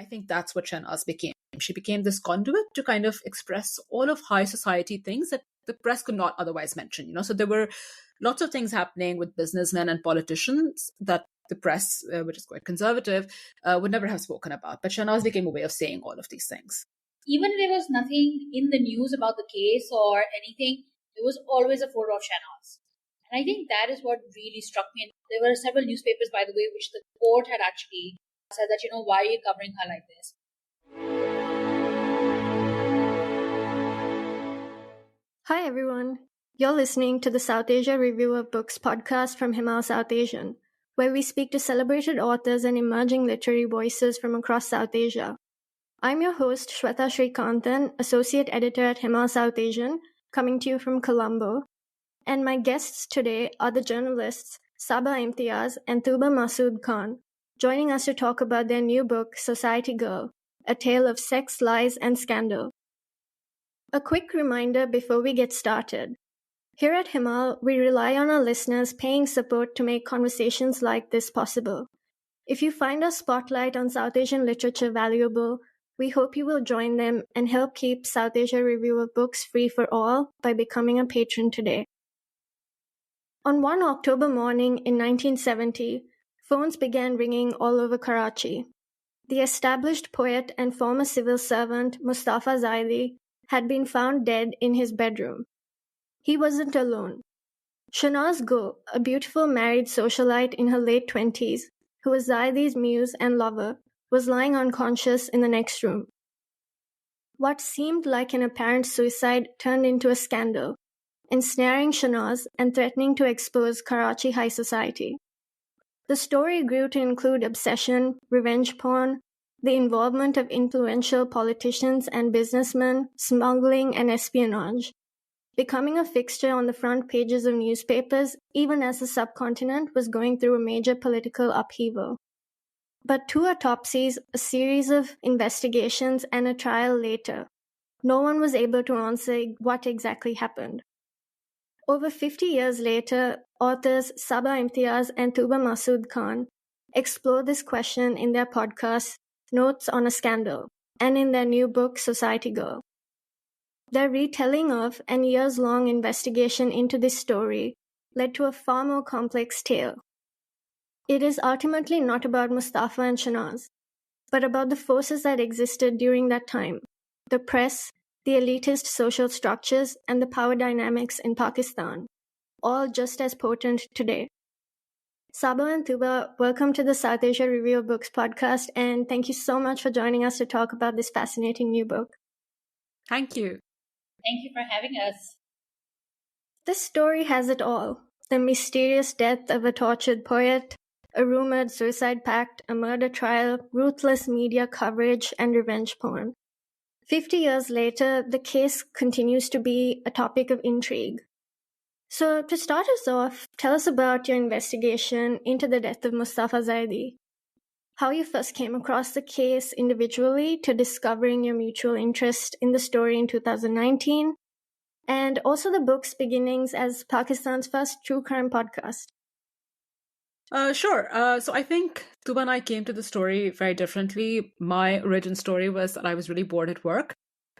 I think that's what Shahnaz became. She became this conduit to kind of express all of high society things that the press could not otherwise mention. So there were lots of things happening with businessmen and politicians that the press, which is quite conservative, would never have spoken about. But Shahnaz became a way of saying all of these things. Even if there was nothing in the news about the case or anything, there was always a photo of Shahnaz. And I think that is what really struck me. And there were several newspapers, by the way, which the court had actually said that, why are you covering her like this? Hi, everyone. You're listening to the Southasia Review of Books podcast from Himal Southasian, where we speak to celebrated authors and emerging literary voices from across South Asia. I'm your host, Shwetha Srikanthan, Associate Editor at Himal Southasian, coming to you from Colombo. And my guests today are the journalists Saba Imtiaz and Tooba Masood-Khan, joining us to talk about their new book, Society Girl, A Tale of Sex, Lies, and Scandal. A quick reminder before we get started. Here at Himal, we rely on our listeners paying support to make conversations like this possible. If you find our spotlight on South Asian literature valuable, we hope you will join them and help keep Southasia Review of Books free for all by becoming a patron today. On one October morning in 1970, phones began ringing all over Karachi. The established poet and former civil servant Mustafa Zaidi had been found dead in his bedroom. He wasn't alone. Shahnaz Gul, a beautiful married socialite in her late 20s, who was Zaidi's muse and lover, was lying unconscious in the next room. What seemed like an apparent suicide turned into a scandal, ensnaring Shahnaz and threatening to expose Karachi high society. The story grew to include obsession, revenge porn, the involvement of influential politicians and businessmen, smuggling, and espionage, becoming a fixture on the front pages of newspapers even as the subcontinent was going through a major political upheaval. But two autopsies, a series of investigations, and a trial later, no one was able to answer what exactly happened. Over 50 years later, authors Saba Imtiaz and Tooba Masood-Khan explore this question in their podcast, Notes on a Scandal, and in their new book, Society Girl. Their retelling of and years-long investigation into this story led to a far more complex tale. It is ultimately not about Mustafa and Shahnaz, but about the forces that existed during that time, the press, the elitist social structures, and the power dynamics in Pakistan, all just as potent today. Saba and Tooba, welcome to the Southasia Review of Books podcast, and thank you so much for joining us to talk about this fascinating new book. Thank you. Thank you for having us. This story has it all. The mysterious death of a tortured poet, a rumored suicide pact, a murder trial, ruthless media coverage, and revenge porn. 50 years later, the case continues to be a topic of intrigue. So, to start us off, tell us about your investigation into the death of Mustafa Zaidi. How you first came across the case individually to discovering your mutual interest in the story in 2019, and also the book's beginnings as Pakistan's first true crime podcast. Sure. So I think Tooba and I came to the story very differently. My origin story was that I was really bored at work.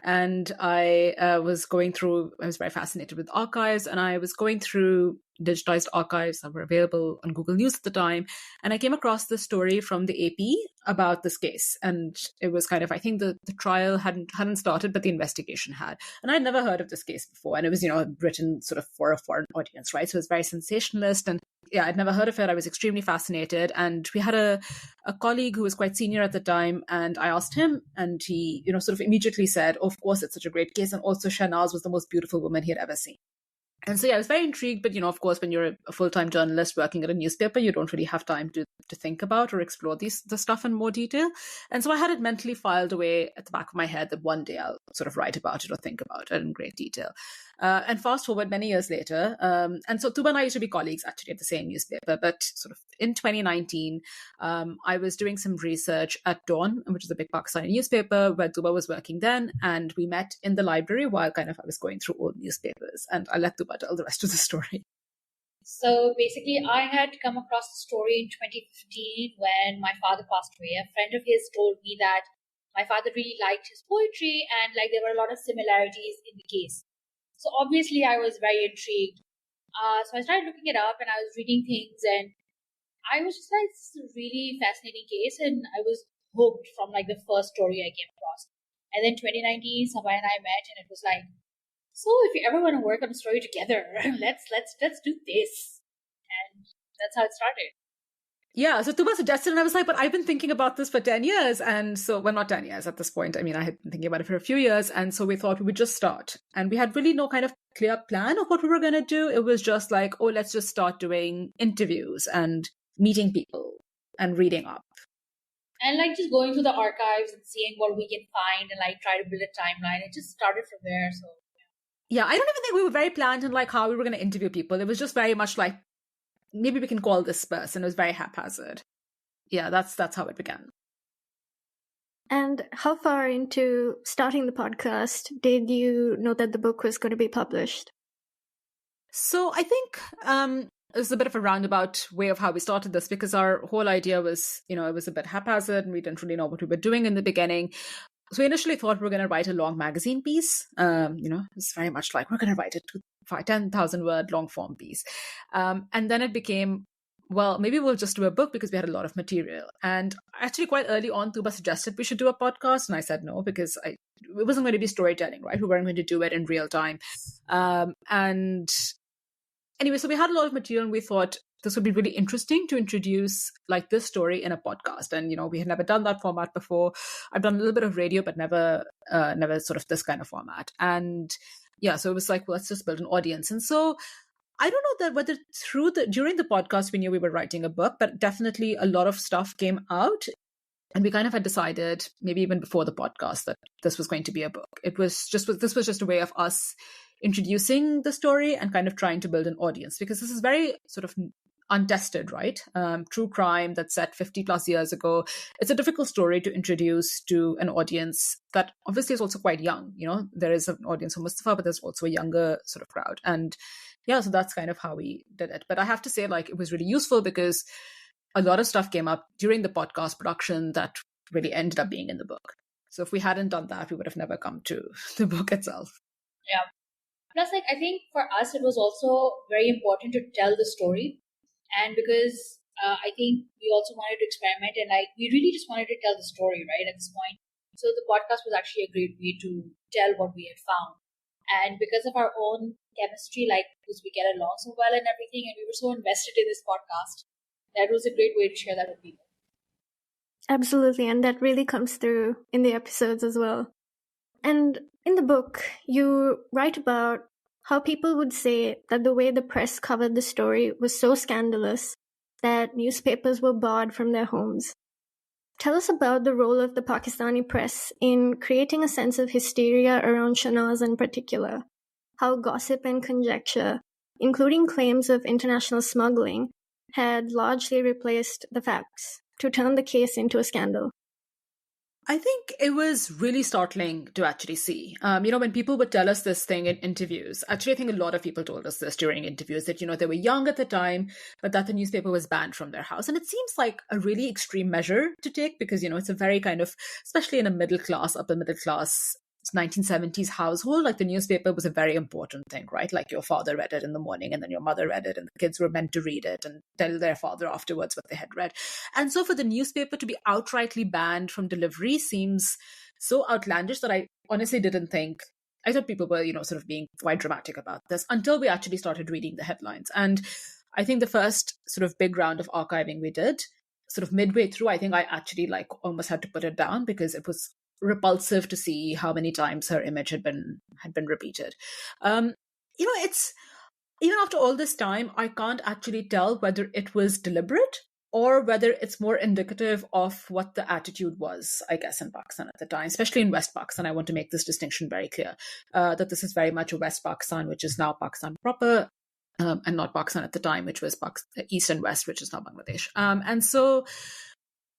And I was very fascinated with archives, and I was going through digitized archives that were available on Google News at the time. And I came across this story from the AP about this case. And it was kind of, I think the trial hadn't started, but the investigation had. And I'd never heard of this case before. And it was, written sort of for a foreign audience, right? So it was very sensationalist. And yeah, I'd never heard of it. I was extremely fascinated. And we had a colleague who was quite senior at the time. And I asked him, and he, sort of immediately said, oh, of course, it's such a great case. And also Shahnaz was the most beautiful woman he had ever seen. And so, yeah, I was very intrigued. But, of course, when you're a full-time journalist working at a newspaper, you don't really have time to think about or explore the stuff in more detail. And so I had it mentally filed away at the back of my head that one day I'll sort of write about it or think about it in great detail. And fast forward many years later. And so Tooba and I used to be colleagues actually at the same newspaper. But sort of in 2019, I was doing some research at Dawn, which is a big Pakistani newspaper where Tooba was working then. And we met in the library while I was going through old newspapers. And I'll let Tooba tell the rest of the story. So basically, I had come across the story in 2015 when my father passed away. A friend of his told me that my father really liked his poetry and like there were a lot of similarities in the case. So obviously, I was very intrigued. So I started looking it up and I was reading things and I was just like, this is a really fascinating case, and I was hooked from like the first story I came across. And then 2019, Saba and I met, and it was like, so if you ever want to work on a story together, let's do this. And that's how it started. Yeah, so Tooba suggested, and I was like, but I've been thinking about this for 10 years. And so, well, not 10 years at this point. I mean, I had been thinking about it for a few years. And so we thought we would just start. And we had really no kind of clear plan of what we were going to do. It was just like, oh, let's just start doing interviews and meeting people and reading up. And like just going through the archives and seeing what we can find and like try to build a timeline. It just started from there. So, yeah, I don't even think we were very planned in like how we were going to interview people. It was just very much like, maybe we can call this person. It was very haphazard. Yeah, that's how it began. And how far into starting the podcast did you know that the book was going to be published? So I think it was a bit of a roundabout way of how we started this, because our whole idea was, it was a bit haphazard and we didn't really know what we were doing in the beginning. So we initially thought we were going to write a long magazine piece. It's very much like we're going to write a 10,000 word long form piece. And then it became, well, maybe we'll just do a book because we had a lot of material. And actually quite early on, Tooba suggested we should do a podcast. And I said no, because it wasn't going to be storytelling, right? We weren't going to do it in real time. And anyway, so we had a lot of material and we thought this would be really interesting to introduce like this story in a podcast. And, we had never done that format before. I've done a little bit of radio, but never sort of this kind of format. And yeah, so it was like, well, let's just build an audience. And so I don't know that whether during the podcast, we knew we were writing a book, but definitely a lot of stuff came out. And we kind of had decided, maybe even before the podcast, that this was going to be a book. This was just a way of us introducing the story and kind of trying to build an audience, because this is very sort of untested, right? True crime that's set 50 plus years ago. It's a difficult story to introduce to an audience that obviously is also quite young. There is an audience for Mustafa, but there's also a younger sort of crowd. And yeah, so that's kind of how we did it. But I have to say, like, it was really useful because a lot of stuff came up during the podcast production that really ended up being in the book. So if we hadn't done that, we would have never come to the book itself. Yeah. Plus, like, I think for us, it was also very important to tell the story. And because I think we also wanted to experiment and like, we really just wanted to tell the story, right, at this point. So the podcast was actually a great way to tell what we had found. And because of our own chemistry, like, because we get along so well and everything, and we were so invested in this podcast, that was a great way to share that with people. Absolutely, and that really comes through in the episodes as well. And in the book, you write about how people would say that the way the press covered the story was so scandalous that newspapers were barred from their homes. Tell us about the role of the Pakistani press in creating a sense of hysteria around Shahnaz in particular, how gossip and conjecture, including claims of international smuggling, had largely replaced the facts to turn the case into a scandal. I think it was really startling to actually see. When people would tell us this thing in interviews, actually, I think a lot of people told us this during interviews that, they were young at the time, but that the newspaper was banned from their house. And it seems like a really extreme measure to take because, it's a very kind of, especially in a upper middle class 1970s household, like the newspaper was a very important thing, right? Like your father read it in the morning and then your mother read it and the kids were meant to read it and tell their father afterwards what they had read. And so for the newspaper to be outrightly banned from delivery seems so outlandish that I honestly didn't think, I thought people were, sort of being quite dramatic about this until we actually started reading the headlines. And I think the first sort of big round of archiving we did, sort of midway through, I think I actually like almost had to put it down because it was repulsive to see how many times her image had been repeated. It's even after all this time, I can't actually tell whether it was deliberate or whether it's more indicative of what the attitude was, I guess, in Pakistan at the time, especially in West Pakistan. I want to make this distinction very clear, that this is very much a West Pakistan, which is now Pakistan proper, and not Pakistan at the time, which was East and West, which is now Bangladesh. And so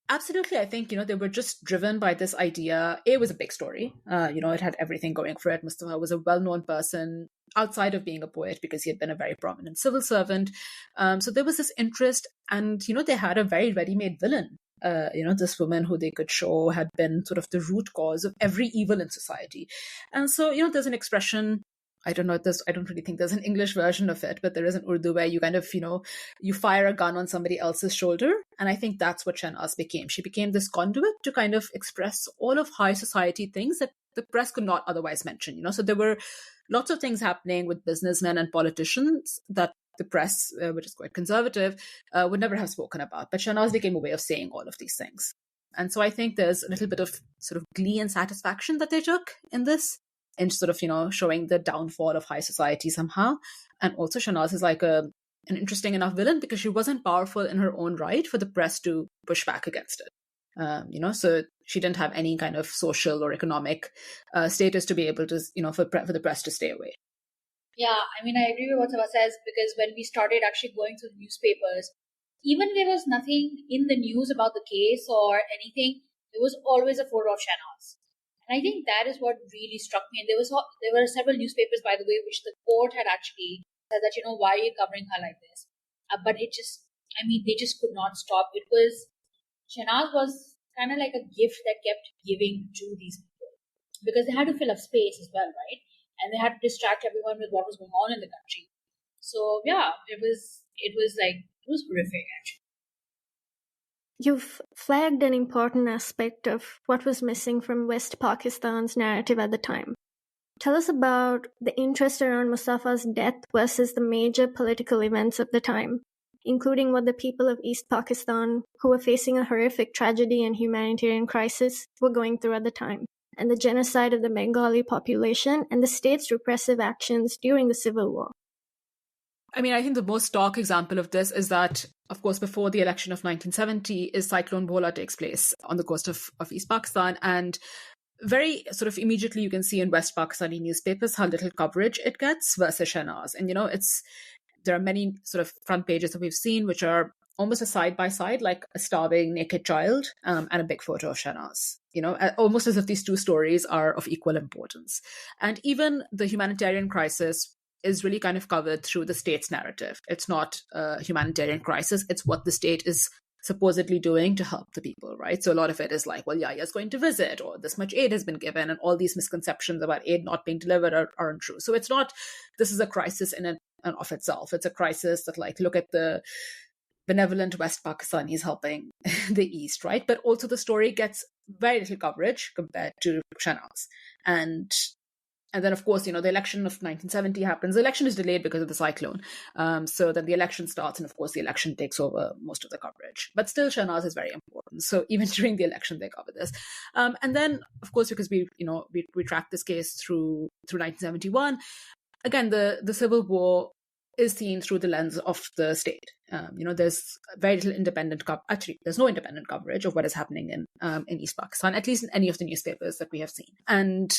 absolutely, I think, they were just driven by this idea. It was a big story. It had everything going for it. Mustafa was a well-known person. outside of being a poet because he had been a very prominent civil servant. So there was this interest, and they had a very ready-made villain. This woman who they could show had been sort of the root cause of every evil in society. And so, there's an expression, I don't know this, I don't really think there's an English version of it, but there is an Urdu where you kind of, you fire a gun on somebody else's shoulder. And I think that's what Shahnaz became. She became this conduit to kind of express all of high society things that the press could not otherwise mention. So there were lots of things happening with businessmen and politicians that the press, which is quite conservative, would never have spoken about. But Shahnaz became a way of saying all of these things. And so I think there's a little bit of sort of glee and satisfaction that they took in this, in sort of, showing the downfall of high society somehow. And also Shahnaz is like an interesting enough villain because she wasn't powerful in her own right for the press to push back against it. So she didn't have any kind of social or economic status to be able to, for the press to stay away. Yeah, I mean, I agree with what Saba says, because when we started actually going through newspapers, even if there was nothing in the news about the case or anything, there was always a photo of Shahnaz. And I think that is what really struck me. And there were several newspapers, by the way, which the court had actually said that, why are you covering her like this? But they just could not stop. Shahnaz was kind of like a gift that kept giving to these people, because they had to fill up space as well, right? And they had to distract everyone with what was going on in the country. So yeah, it was horrific actually. You've flagged an important aspect of what was missing from West Pakistan's narrative at the time. Tell us about the interest around Mustafa's death versus the major political events of the time, including what the people of East Pakistan, who were facing a horrific tragedy and humanitarian crisis, were going through at the time, and the genocide of the Bengali population and the state's repressive actions during the Civil War. I mean, I think the most stark example of this is that, of course, before the election of 1970 is Cyclone Bhola takes place on the coast of East Pakistan. And very sort of immediately you can see in West Pakistani newspapers how little coverage it gets versus Shahnaz. And, there are many sort of front pages that we've seen which are almost a side-by-side, like a starving naked child and a big photo of Shahnaz, almost as if these two stories are of equal importance. And even the humanitarian crisis is really kind of covered through the state's narrative. It's not a humanitarian crisis. It's what the state is supposedly doing to help the people, right? So a lot of it is like, well, Yaya's going to visit, or this much aid has been given, and all these misconceptions about aid not being delivered aren't true. So it's not, this is a crisis in and of itself. It's a crisis that, like, look at the benevolent West Pakistanis helping the East, right? But also the story gets very little coverage compared to Shahnaz. And then, of course, the election of 1970 happens. The election is delayed because of the cyclone. So then the election starts, and of course, the election takes over most of the coverage. But still, Shahnaz is very important. So even during the election, they cover this. And then, of course, because we track this case through 1971, again, the Civil War is seen through the lens of the state. There's very little independent actually, there's no independent coverage of what is happening in East Pakistan, at least in any of the newspapers that we have seen. And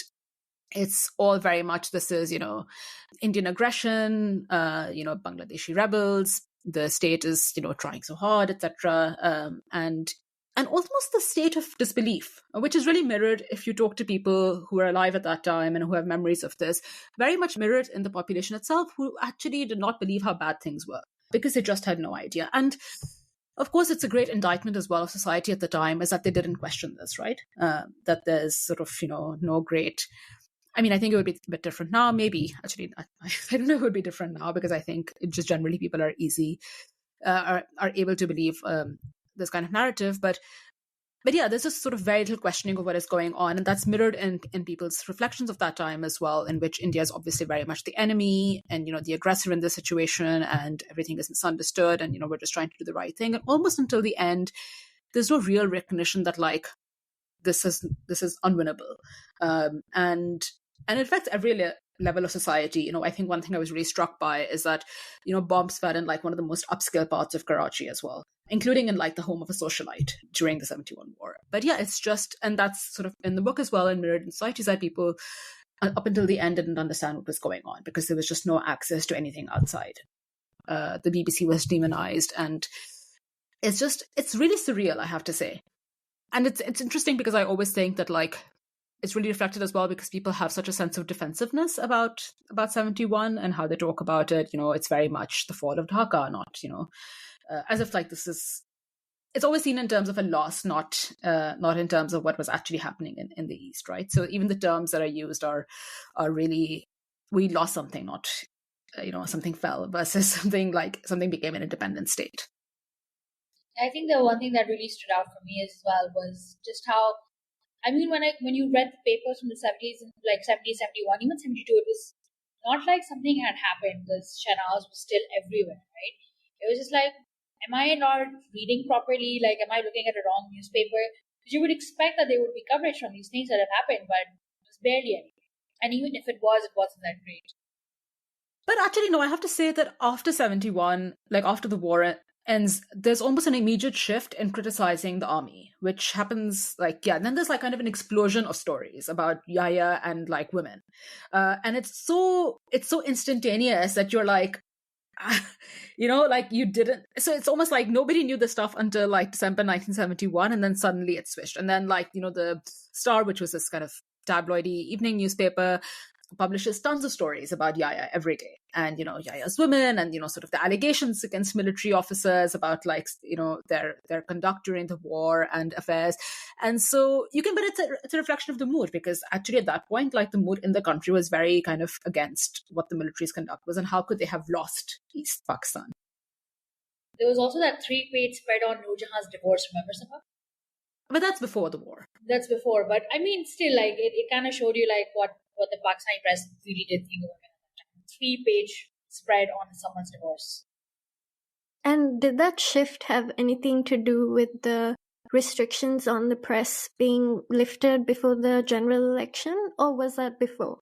it's all very much, this is, Indian aggression, Bangladeshi rebels, the state is, trying so hard, etc. And almost the state of disbelief, which is really mirrored if you talk to people who are alive at that time and who have memories of this, very much mirrored in the population itself, who actually did not believe how bad things were because they just had no idea. And of course, it's a great indictment as well of society at the time, is that they didn't question this, right? That there's sort of, no great... I mean, I think it would be a bit different now, maybe. Actually, I don't know if it would be different now, because I think just generally people are are able to believe this kind of narrative. But yeah, there's this sort of very little questioning of what is going on. And that's mirrored in people's reflections of that time as well, in which India is obviously very much the enemy and, the aggressor in this situation, and everything is misunderstood, and, we're just trying to do the right thing. And almost until the end, there's no real recognition that, like, this is unwinnable. And it affects every level of society. I think one thing I was really struck by is that, bombs fell in, like, one of the most upscale parts of Karachi as well, including in, like, the home of a socialite during the 71 war. But yeah, it's just, and that's sort of in the book as well, and mirrored in societies, that people up until the end didn't understand what was going on because there was just no access to anything outside. The BBC was demonized, and it's really surreal, I have to say. And it's interesting because I always think that, like, it's really reflected as well because people have such a sense of defensiveness about 71 and how they talk about it. It's very much the fall of Dhaka, not, as if like this is, it's always seen in terms of a loss, not in terms of what was actually happening in the East, right? So even the terms that are used are really, we lost something, not, something fell versus something became an independent state. I think the one thing that really stood out for me as well was just how, I mean, when you read the papers from the 70s, and like 70, 71, even 72, it was not like something had happened because Shahnaz was still everywhere, right? It was just like, am I not reading properly? Like, am I looking at a wrong newspaper? Because you would expect that there would be coverage from these things that have happened, but it was barely any. And even if it was, it wasn't that great. But actually, no, I have to say that after 71, like after the war ends, there's almost an immediate shift in criticizing the army, which happens and then there's like kind of an explosion of stories about Yahya and like women. And it's so instantaneous that you're like, like you didn't. So it's almost like nobody knew this stuff until like December 1971, and then suddenly it switched. And then like, the Star, which was this kind of tabloidy evening newspaper, publishes tons of stories about Yahya every day, and Yahya's women, and sort of the allegations against military officers about like their conduct during the war and affairs. And so but it's a reflection of the mood, because actually at that point, like the mood in the country was very kind of against what the military's conduct was, and how could they have lost East Pakistan. There was also that 3-page spread on Noor Jahan's divorce, remember, Saba? But that's before the war. That's before, but I mean, still, like it kind of showed you like what the Pakistani press really did think of women at that time. 3-page spread on someone's divorce. And did that shift have anything to do with the restrictions on the press being lifted before the general election, or was that before?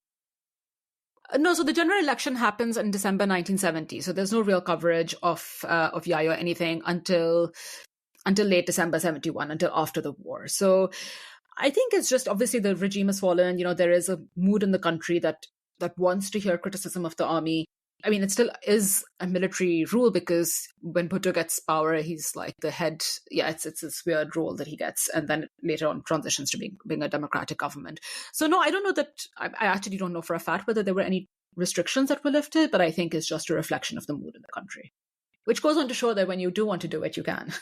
No, so the general election happens in December 1970. So there's no real coverage of Yahya or anything until late December 71, until after the war. So I think it's just obviously the regime has fallen. There is a mood in the country that wants to hear criticism of the army. I mean, it still is a military rule, because when Bhutto gets power, he's like the head. Yeah, it's this weird role that he gets, and then later on transitions to being a democratic government. So no, I don't know that. I actually don't know for a fact whether there were any restrictions that were lifted, but I think it's just a reflection of the mood in the country, which goes on to show that when you do want to do it, you can.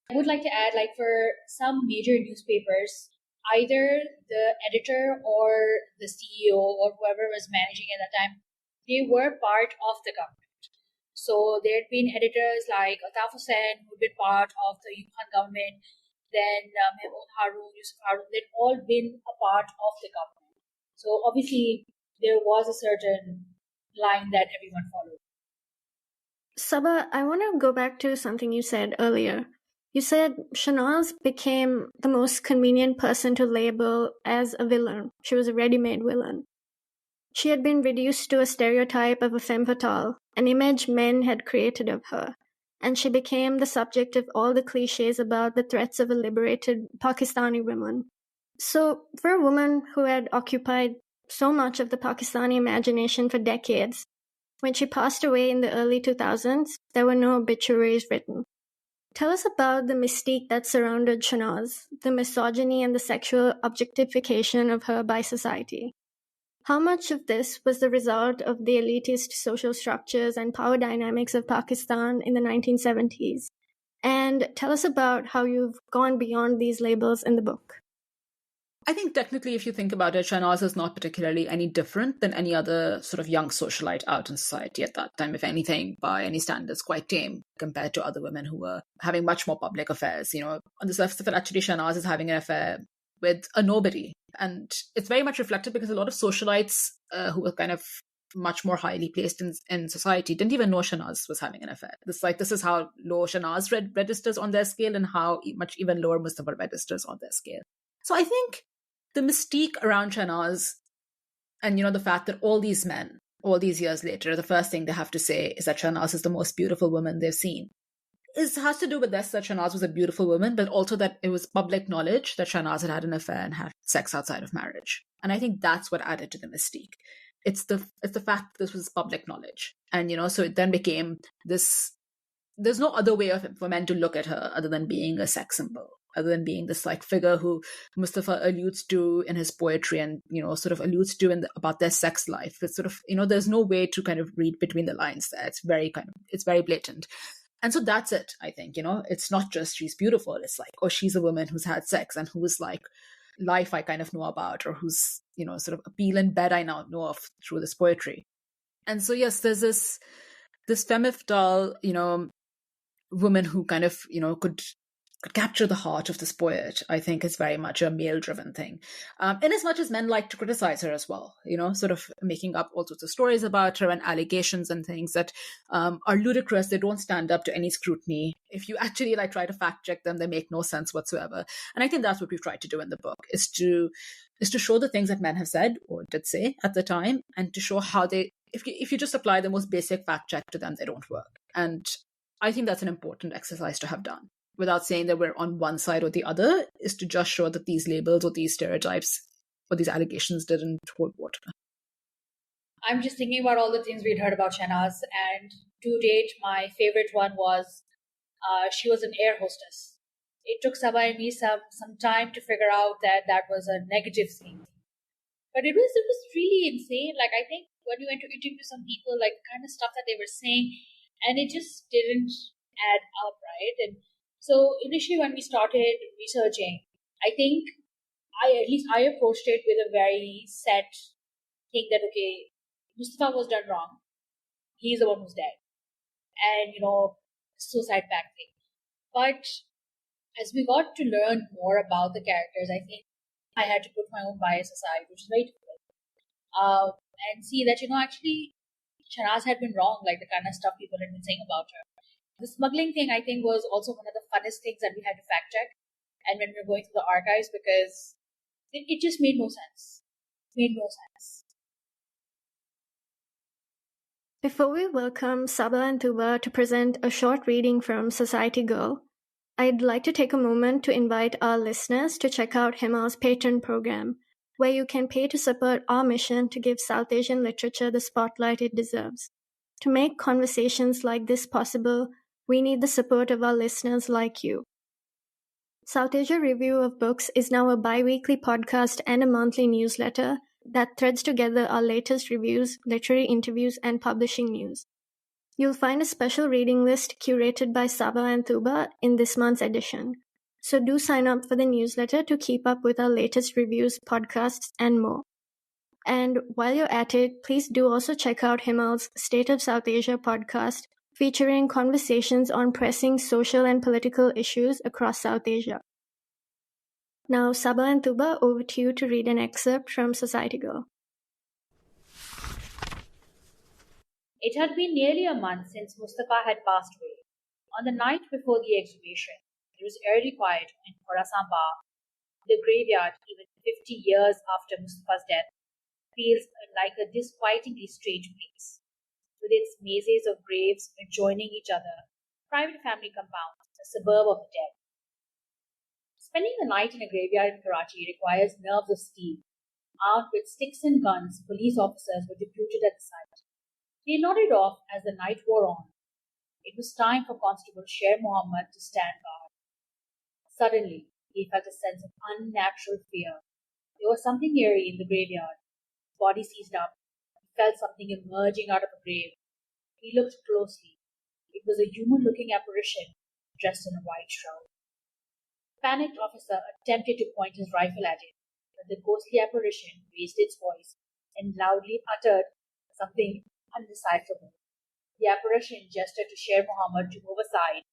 I would like to add, like for some major newspapers, either the editor or the CEO or whoever was managing at that time, they were part of the government. So there had been editors like Ataf Hussain, who had been part of the Ayub Khan government, then Mahmood Harun, Yusuf Harun, they'd all been a part of the government. So obviously there was a certain line that everyone followed. Saba, I want to go back to something you said earlier. You said Shahnaz became the most convenient person to label as a villain. She was a ready-made villain. She had been reduced to a stereotype of a femme fatale, an image men had created of her, and she became the subject of all the cliches about the threats of a liberated Pakistani woman. So, for a woman who had occupied so much of the Pakistani imagination for decades, when she passed away in the early 2000s, there were no obituaries written. Tell us about the mystique that surrounded Shahnaz, the misogyny and the sexual objectification of her by society. How much of this was the result of the elitist social structures and power dynamics of Pakistan in the 1970s? And tell us about how you've gone beyond these labels in the book. I think technically, if you think about it, Shahnaz is not particularly any different than any other sort of young socialite out in society at that time. If anything, by any standards, quite tame compared to other women who were having much more public affairs. On the surface of it, actually, Shahnaz is having an affair with a nobody. And it's very much reflected because a lot of socialites who were kind of much more highly placed in society didn't even know Shahnaz was having an affair. This is how low Shahnaz registers on their scale, and how much even lower Mustafa registers on their scale. So I think the mystique around Shahnaz, and the fact that all these men, all these years later, the first thing they have to say is that Shahnaz is the most beautiful woman they've seen, has to do with this, that Shahnaz was a beautiful woman, but also that it was public knowledge that Shahnaz had an affair and had sex outside of marriage. And I think that's what added to the mystique. It's the fact that this was public knowledge. And, so it then became this, there's no other way for men to look at her other than being a sex symbol. other than being this like figure who Mustafa alludes to in his poetry and, sort of alludes to about their sex life. It's sort of, there's no way to kind of read between the lines there. It's very blatant. And so that's it, I think, it's not just she's beautiful. It's like, oh, she's a woman who's had sex and who's like life I kind of know about, or whose, sort of appeal in bed I now know of through this poetry. And so, yes, there's this femme fatale, woman who kind of, could capture the heart of this poet. I think is very much a male-driven thing. In as much as men like to criticize her as well, sort of making up all sorts of stories about her and allegations and things that are ludicrous. They don't stand up to any scrutiny. If you actually like try to fact check them, they make no sense whatsoever. And I think that's what we've tried to do in the book, is to show the things that men have said or did say at the time, and to show how they, if you just apply the most basic fact check to them, they don't work. And I think that's an important exercise to have done, without saying that we're on one side or the other, is to just show that these labels or these stereotypes or these allegations didn't hold water. I'm just thinking about all the things we'd heard about Shahnaz, and to date, my favorite one was she was an air hostess. It took Saba and me some time to figure out that was a negative thing. But it was really insane. Like, I think when we went to interview some people, like the kind of stuff that they were saying, and it just didn't add up, right? And so initially when we started researching, I think I approached it with a very set thing that, okay, Mustafa was done wrong. He's the one who's dead. And, suicide pact thing. But as we got to learn more about the characters, I think I had to put my own bias aside, which is very difficult. And see that, actually, Shahnaz had been wrong, like the kind of stuff people had been saying about her. The smuggling thing, I think, was also one of the funnest things that we had to fact check. And when we were going through the archives, because it just made no sense. Before we welcome Saba and Tooba to present a short reading from Society Girl, I'd like to take a moment to invite our listeners to check out Himal's Patron program, where you can pay to support our mission to give South Asian literature the spotlight it deserves. To make conversations like this possible, we need the support of our listeners like you. Southasia Review of Books is now a bi-weekly podcast and a monthly newsletter that threads together our latest reviews, literary interviews, and publishing news. You'll find a special reading list curated by Saba and Tooba in this month's edition. So do sign up for the newsletter to keep up with our latest reviews, podcasts, and more. And while you're at it, please do also check out Himal's State of South Asia podcast, featuring conversations on pressing social and political issues across South Asia. Now, Saba and Tooba, over to you to read an excerpt from Society Girl. It had been nearly a month since Mustafa had passed away. On the night before the exhumation, it was eerily quiet in Khorasan Bagh. The graveyard, even 50 years after Mustafa's death, feels like a disquietingly strange place, with its mazes of graves adjoining each other, private family compounds, a suburb of the dead. Spending the night in a graveyard in Karachi requires nerves of steel. Armed with sticks and guns, police officers were deputed at the site. They nodded off as the night wore on. It was time for Constable Sher Mohammed to stand guard. Suddenly, he felt a sense of unnatural fear. There was something eerie in the graveyard. His body seized up. He felt something emerging out of a grave. He looked closely. It was a human-looking apparition dressed in a white shroud. The panicked officer attempted to point his rifle at it, but the ghostly apparition raised its voice and loudly uttered something undecipherable. The apparition gestured to Sher Mohammed to move aside,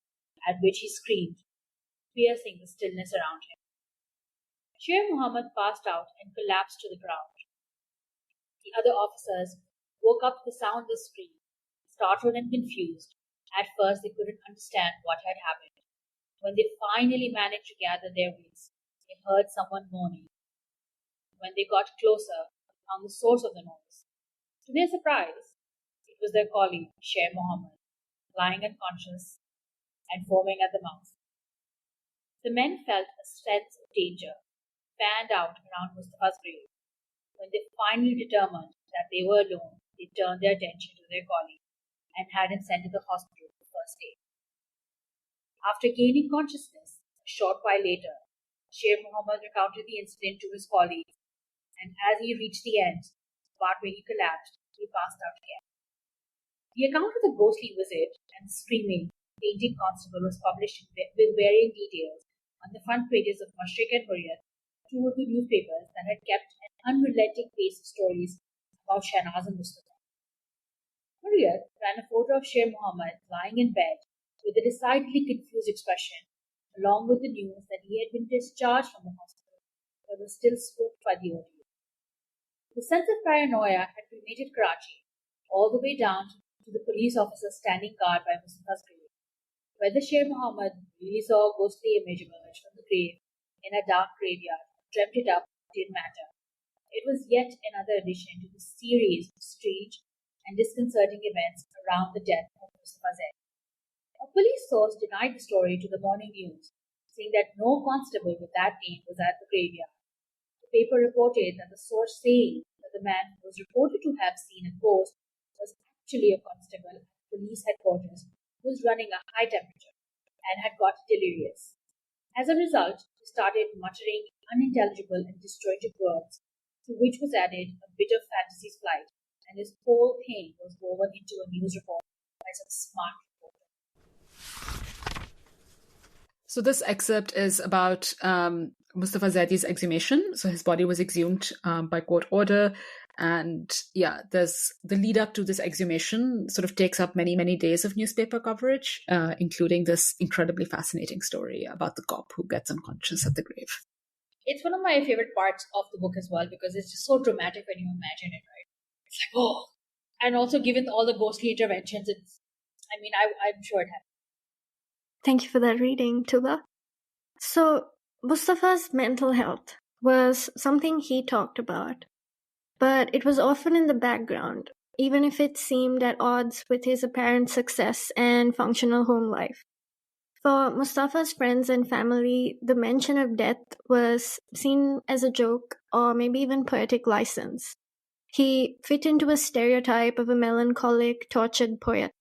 at which he screamed, piercing the stillness around him. Sher Mohammed passed out and collapsed to the ground. The other officers woke up to the soundless scream, startled and confused. At first they couldn't understand what had happened. When they finally managed to gather their wits, they heard someone moaning. When they got closer, they found the source of the noise. To their surprise, it was their colleague, Sher Mohammed, lying unconscious and foaming at the mouth. The men felt a sense of danger fanned out around Mustafa's grave. When they finally determined that they were alone, they turned their attention to their colleague and had him sent to the hospital for first aid. After gaining consciousness, a short while later, Sher Muhammad recounted the incident to his colleagues, and as he reached the end, the part where he collapsed, he passed out again. The account of the ghostly visit and the screaming, fainting constable was published with varying details on the front pages of Mashriq and Hurriyat, two Urdu newspapers that had kept an unrelenting pace of stories about Shahnaz and Mustafa. Hurriyat ran a photo of Sher Muhammad lying in bed with a decidedly confused expression, along with the news that he had been discharged from the hospital but was still spooked by the ordeal. The sense of paranoia had permeated Karachi, all the way down to the police officer standing guard by Mustafa's grave. Whether Sher Muhammad really saw a ghostly image emerge from the grave in a dark graveyard, dreamt it up, didn't matter. It was yet another addition to the series of strange and disconcerting events around the death of Mustafa Zaidi. A police source denied the story to the morning news, saying that no constable with that name was at the graveyard. The paper reported that the source saying that the man who was reported to have seen a ghost was actually a constable at police headquarters who was running a high temperature and had got delirious. As a result, he started muttering unintelligible and disjointed words, to which was added a bit of fantasy's flight, and his whole thing was woven into a news report by some smart reporter. So this excerpt is about Mustafa Zaidi's exhumation. So his body was exhumed by court order. And yeah, there's the lead up to this exhumation sort of takes up many, many days of newspaper coverage, including this incredibly fascinating story about the cop who gets unconscious at the grave. It's one of my favorite parts of the book as well, because it's just so dramatic when you imagine it, right? It's like, oh. And also given all the ghostly interventions, I'm sure it happened. Thank you for that reading, Tooba. So, Mustafa's mental health was something he talked about, but it was often in the background, even if it seemed at odds with his apparent success and functional home life. For Mustafa's friends and family, the mention of death was seen as a joke or maybe even poetic license. He fit into a stereotype of a melancholic, tortured poet.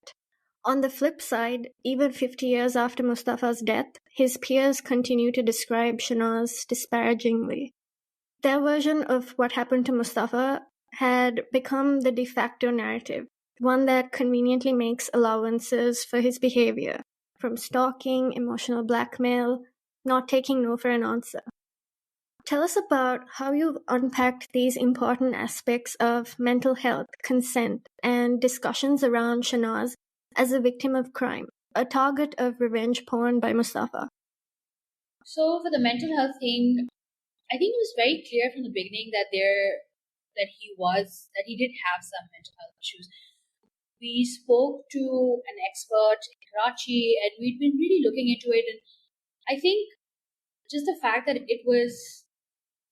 On the flip side, even 50 years after Mustafa's death, his peers continue to describe Shahnaz disparagingly. Their version of what happened to Mustafa had become the de facto narrative, one that conveniently makes allowances for his behavior, from stalking, emotional blackmail, not taking no for an answer. Tell us about how you've unpacked these important aspects of mental health, consent, and discussions around Shahnaz as a victim of crime, a target of revenge porn by Mustafa. So for the mental health thing, I think it was very clear from the beginning that he did have some mental health issues. We spoke to an expert in Karachi, and we'd been really looking into it, and I think just the fact that it was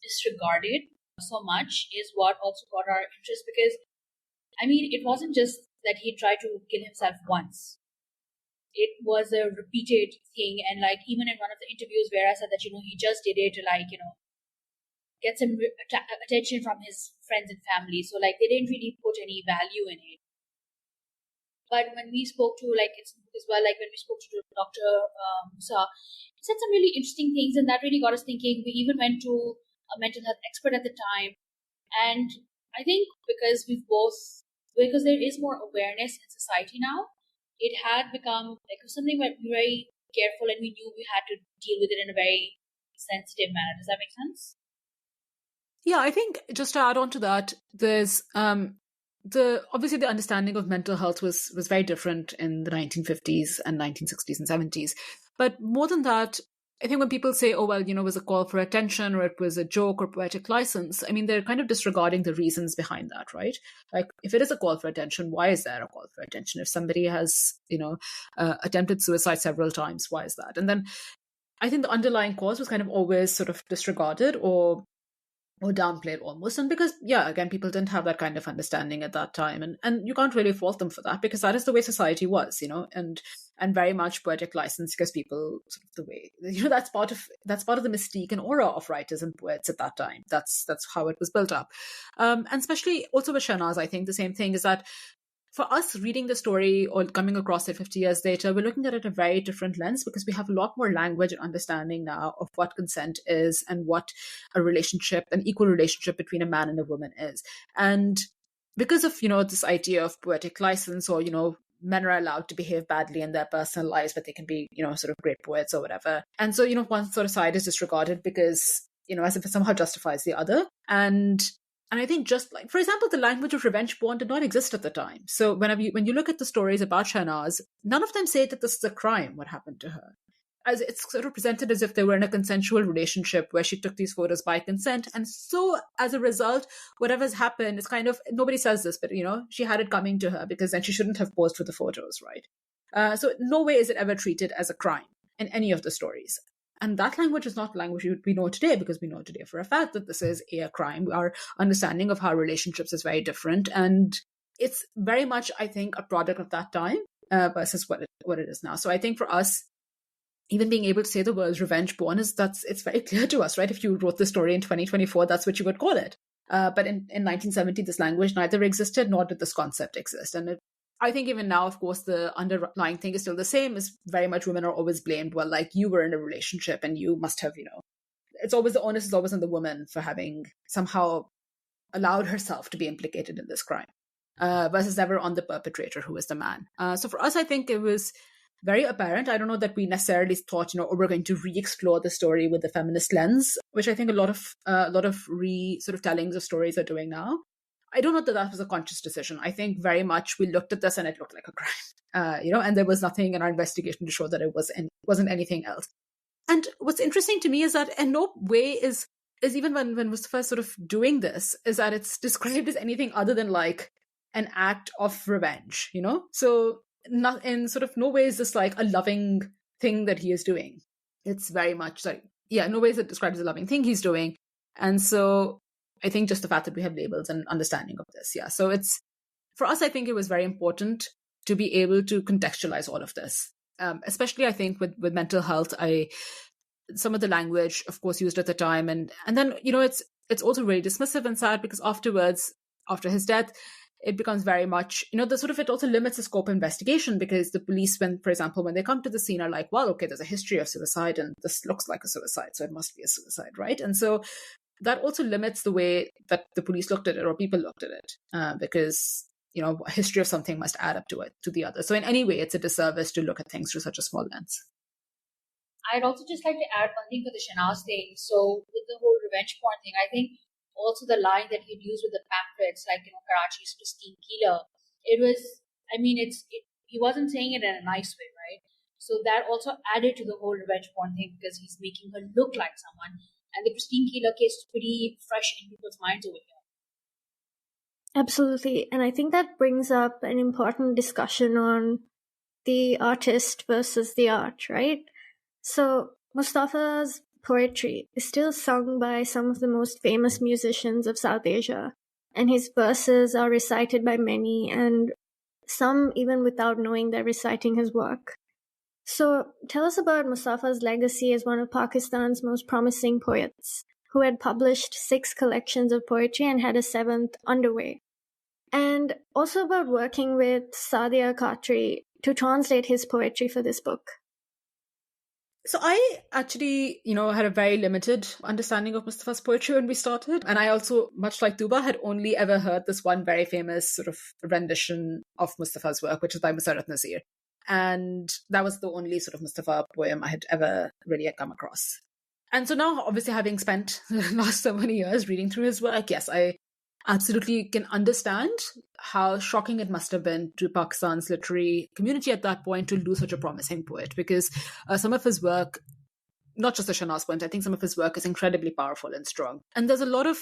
disregarded so much is what also got our interest, because it wasn't just that he tried to kill himself once. It was a repeated thing, and even in one of the interviews where I said that he just did it to get some attention from his friends and family, so they didn't really put any value in it. But when we spoke to when we spoke to Dr. Musa, he said some really interesting things, and that really got us thinking. We even went to a mental health expert at the time, and I think because there is more awareness in society now, it had become something that we were very careful, and we knew we had to deal with it in a very sensitive manner. Does that make sense? Yeah, I think just to add on to that, there's obviously the understanding of mental health was very different in the 1950s and 1960s and 70s. But more than that, I think when people say, oh, well, it was a call for attention, or it was a joke or poetic license, they're kind of disregarding the reasons behind that, right? Like, if it is a call for attention, why is there a call for attention? If somebody has, attempted suicide several times, why is that? And then I think the underlying cause was kind of always sort of disregarded or downplayed almost. And because, again, people didn't have that kind of understanding at that time. And you can't really fault them for that, because that is the way society was, and very much poetic license, because people sort of the way, that's part of the mystique and aura of writers and poets at that time. That's how it was built up. And especially also with Shahnaz, I think the same thing is that for us reading the story or coming across it 50 years later, we're looking at it a very different lens because we have a lot more language and understanding now of what consent is and what a relationship, an equal relationship between a man and a woman is. And because of, this idea of poetic license or, men are allowed to behave badly in their personal lives, but they can be, sort of great poets or whatever. And so, one sort of side is disregarded because, as if it somehow justifies the other. And I think just like, for example, the language of revenge porn did not exist at the time. So when you look at the stories about Shahnaz, none of them say that this is a crime, what happened to her. As it's sort of presented as if they were in a consensual relationship where she took these photos by consent. And so as a result, whatever's happened is kind of, nobody says this, but, she had it coming to her because then she shouldn't have posed for the photos, right? So no way is it ever treated as a crime in any of the stories. And that language is not the language we know today, because we know today for a fact that this is a crime. Our understanding of how relationships is very different. And it's very much, I think, a product of that time versus what it is now. So I think for us, even being able to say the words revenge porn it's very clear to us, right? If you wrote the story in 2024, that's what you would call it. But in 1970, this language neither existed nor did this concept exist. And I think even now, of course, the underlying thing is still the same. Is very much women are always blamed. Well, like, you were in a relationship and you must have, it's always, the onus is always on the woman for having somehow allowed herself to be implicated in this crime, versus never on the perpetrator, who is the man. So for us, I think it was very apparent. I don't know that we necessarily thought, we're going to re-explore the story with the feminist lens, which I think a lot of sort of tellings of stories are doing now. I don't know that that was a conscious decision. I think very much we looked at this and it looked like a crime, and there was nothing in our investigation to show that it wasn't anything else. And what's interesting to me is that in no way is even when Mustafa is sort of doing this, is that it's described as anything other than like an act of revenge, So not in sort of no way is this like a loving thing that he is doing. It's very much like, no way is it described as a loving thing he's doing. And so I think just the fact that we have labels and understanding of this. Yeah. So it's, for us, I think it was very important to be able to contextualize all of this. Especially I think with mental health, some of the language, of course, used at the time. And then, it's also really dismissive and sad because afterwards, after his death, it becomes very much, it also limits the scope of investigation because the police, for example, when they come to the scene are like, well, okay, there's a history of suicide and this looks like a suicide, so it must be a suicide, right? And so that also limits the way that the police looked at it or people looked at it because, a history of something must add up to the other. So in any way, it's a disservice to look at things through such a small lens. I'd also just like to add one thing for the Shahnaz thing. So with the whole revenge porn thing, I think also the line that he'd used with the pamphlets, like, Karachi's pristine keeler, it was, he wasn't saying it in a nice way, right? So that also added to the whole revenge porn thing because he's making her look like someone. And the pristine keeler case is pretty fresh in people's minds over here. Absolutely. And I think that brings up an important discussion on the artist versus the art, right? So Mustafa's poetry is still sung by some of the most famous musicians of South Asia, and his verses are recited by many, and some even without knowing they're reciting his work. So tell us about Mustafa's legacy as one of Pakistan's most promising poets, who had published 6 collections of poetry and had a 7th underway. And also about working with Saadia Khatri to translate his poetry for this book. So I actually, had a very limited understanding of Mustafa's poetry when we started. And I also, much like Tooba, had only ever heard this one very famous sort of rendition of Mustafa's work, which is by Musarat Nazir. And that was the only sort of Mustafa poem I had ever really come across. And so now, obviously, having spent the last so many years reading through his work, yes, I absolutely can understand how shocking it must have been to Pakistan's literary community at that point to lose such a promising poet, because some of his work, not just the Shahnaz poems, I think some of his work is incredibly powerful and strong. And there's a lot of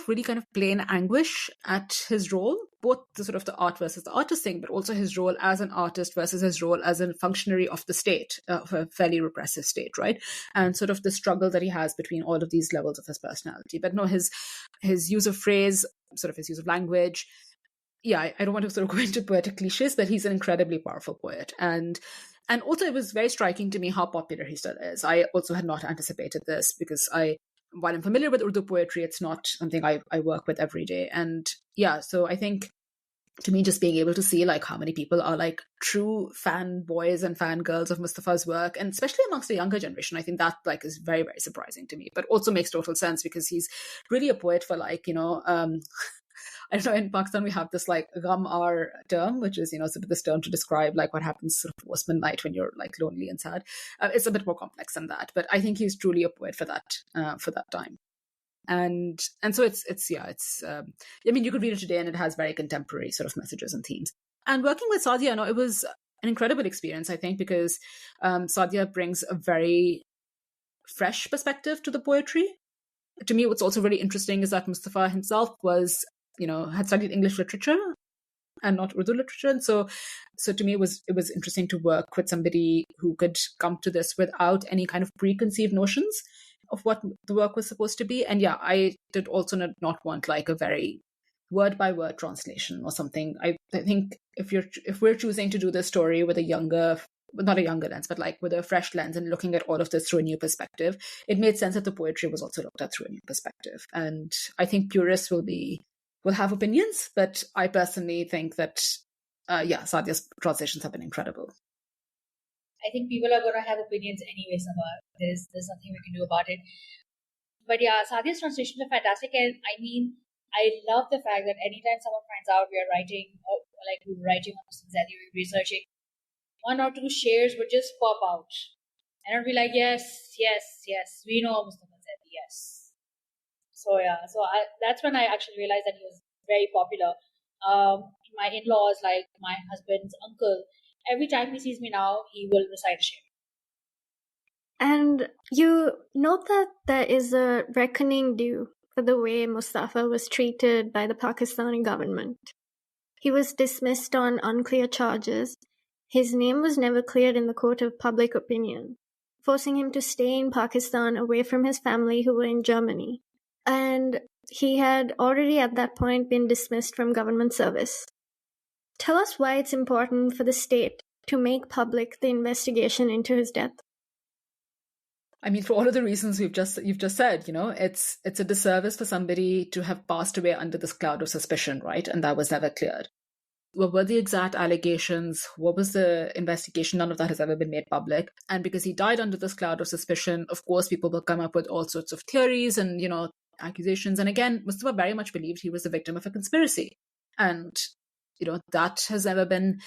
really kind of plain anguish at his role, both the sort of the art versus the artist thing, but also his role as an artist versus his role as a functionary of the state, of a fairly repressive state, right? And sort of the struggle that he has between all of these levels of his personality. But no, his use of phrase, sort of his use of language, I don't want to sort of go into poetic cliches, but he's an incredibly powerful poet. And also it was very striking to me how popular he still is. I also had not anticipated this because while I'm familiar with Urdu poetry, it's not something I work with every day. And so I think to me, just being able to see like how many people are like true fanboys and fangirls of Mustafa's work, and especially amongst the younger generation, I think that like is very, very surprising to me, but also makes total sense because he's really a poet for like, I don't know, in Pakistan, we have this like gham ar term, which is, sort of this term to describe like what happens sort of postman night when you're like lonely and sad. It's a bit more complex than that, but I think he's truly a poet for that time. And so it's I mean, you could read it today and it has very contemporary sort of messages and themes. And working with Sadia, it was an incredible experience, I think, because Sadia brings a very fresh perspective to the poetry. To me, what's also really interesting is that Mustafa himself was, had studied English literature and not Urdu literature. And so to me, it was interesting to work with somebody who could come to this without any kind of preconceived notions of what the work was supposed to be. And yeah, I did also not want like a very word by word translation or something. I think if we're choosing to do this story with not a younger lens, but like with a fresh lens and looking at all of this through a new perspective, it made sense that the poetry was also looked at through a new perspective. And I think purists will have opinions, but I personally think that Sadia's translations have been incredible. I think people are going to have opinions anyways about this. There's nothing we can do about it. But yeah, Sadia's translations are fantastic. And I mean, I love the fact that anytime someone finds out we are writing, or like we were writing on Mustafa Zaidi, we were researching, one or two shares would just pop out. And I'd be like, yes, we know Mustafa Zaidi, yes. So yeah, that's when I actually realized that he was very popular. My in-laws, like my husband's uncle, every time he sees me now, he will recite a share. And you note that there is a reckoning due for the way Mustafa was treated by the Pakistani government. He was dismissed on unclear charges. His name was never cleared in the court of public opinion, forcing him to stay in Pakistan away from his family who were in Germany. And he had already at that point been dismissed from government service. Tell us why it's important for the state to make public the investigation into his death. I mean, for all of the reasons you've just said, it's a disservice for somebody to have passed away under this cloud of suspicion, right? And that was never cleared. What were the exact allegations? What was the investigation? None of that has ever been made public. And because he died under this cloud of suspicion, of course, people will come up with all sorts of theories and, accusations. And again, Mustafa very much believed he was the victim of a conspiracy. And, that has never been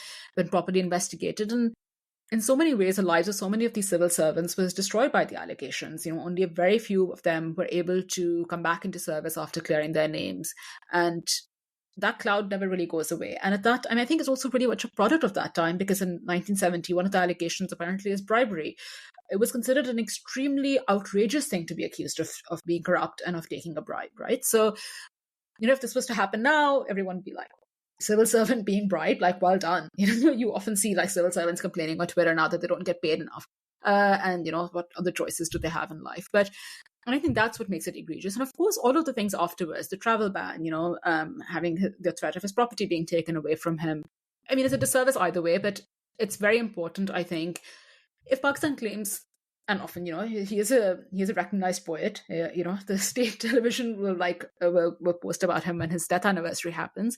properly investigated. And in so many ways, the lives of so many of these civil servants was destroyed by the allegations. Only a very few of them were able to come back into service after clearing their names. And that cloud never really goes away. And at that, I think it's also pretty much a product of that time, because in 1970, one of the allegations apparently is bribery. It was considered an extremely outrageous thing to be accused of being corrupt and of taking a bribe, right? So, if this was to happen now, everyone would be like, civil servant being bribed, like, well done. You often see like civil servants complaining on Twitter now that they don't get paid enough. And what other choices do they have in life? And I think that's what makes it egregious. And of course, all of the things afterwards, the travel ban, having the threat of his property being taken away from him. I mean, it's a disservice either way, but it's very important, I think, if Pakistan claims, and often, he is a recognized poet. The state television will post about him when his death anniversary happens.